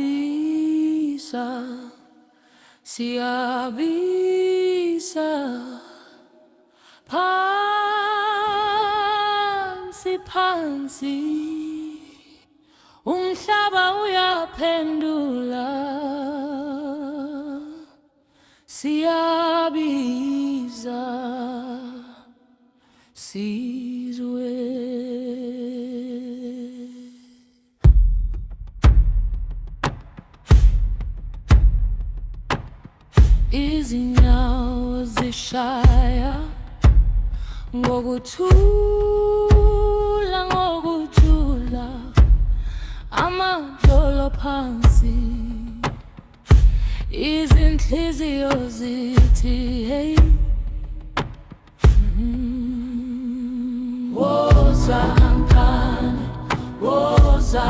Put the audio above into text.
Siyabisa, siyabisa, phansi phansi, umhlaba uyaphendula. Siyabiza, sizwe. Izinyawo zishaya ngokuthula, ngokuthula, amadolo phansi, izinhliziyo zithi hey. Woza kankane, woza